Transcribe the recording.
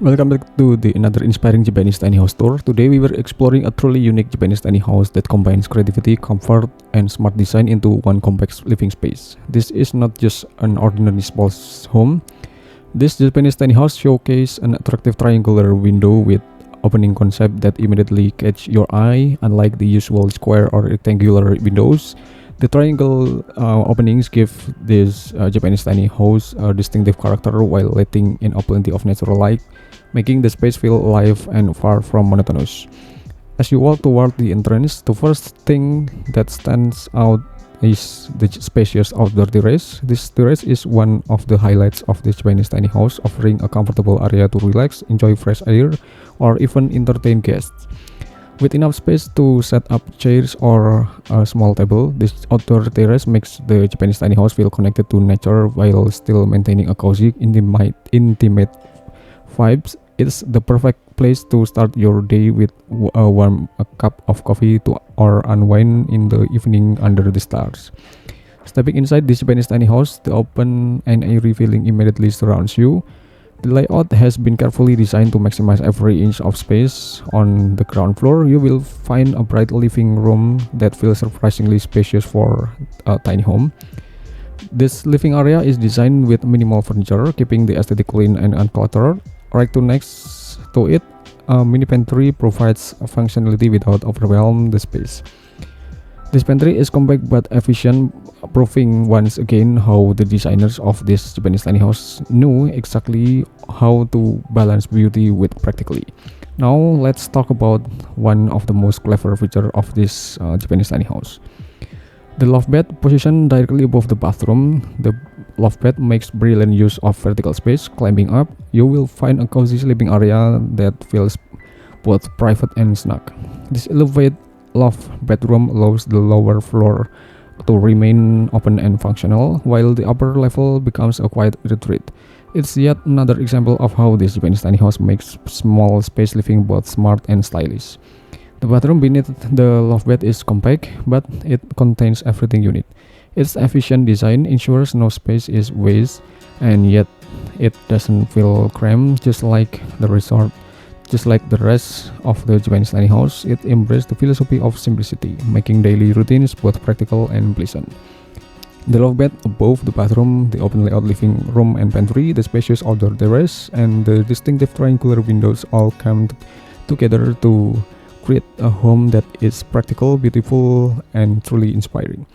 Welcome back to the another inspiring Japanese tiny house tour. Today we were exploring a truly unique Japanese tiny house that combines creativity, comfort, and smart design into one complex living space. This is not just an ordinary small home. This Japanese tiny house showcases an attractive triangular window with opening concept that immediately catch your eye. Unlike the usual square or rectangular windows, the triangle openings give this Japanese tiny house a distinctive character while letting in a plenty of natural light, making the space feel alive and far from monotonous. As you walk toward the entrance, the first thing that stands out is the spacious outdoor terrace. This terrace is one of the highlights of this Japanese tiny house, offering a comfortable area to relax, enjoy fresh air, or even entertain guests. With enough space to set up chairs or a small table, this outdoor terrace makes the Japanese tiny house feel connected to nature while still maintaining a cozy, intimate vibes. It's the perfect place to start your day with a cup of coffee or unwind in the evening under the stars. Stepping inside this Japanese tiny house, the open and airy feeling immediately surrounds you. The layout has been carefully designed to maximize every inch of space. On the ground floor, you will find a bright living room that feels surprisingly spacious for a tiny home. This living area is designed with minimal furniture, keeping the aesthetic clean and uncluttered. Right to next to it, a mini pantry provides functionality without overwhelming the space. This pantry is compact but efficient, proving once again how the designers of this Japanese tiny house knew exactly how to balance beauty with practicality. Now let's talk about one of the most clever features of this Japanese tiny house. The loft bed, positioned directly above the bathroom. The loft bed makes brilliant use of vertical space. Climbing up, you will find a cozy sleeping area that feels both private and snug. This elevated loft bedroom allows the lower floor to remain open and functional, while the upper level becomes a quiet retreat. It's yet another example of how this Japanese tiny house makes small space living both smart and stylish. The bathroom beneath the loft bed is compact, but it contains everything you need. Its efficient design ensures no space is wasted, and yet it doesn't feel cramped, just like the rest of the Japanese tiny house. It embraces the philosophy of simplicity, making daily routines both practical and pleasant. The loft bed above the bathroom, the open layout living room and pantry, the spacious outdoor terrace, and the distinctive triangular windows all come together to create a home that is practical, beautiful, and truly inspiring.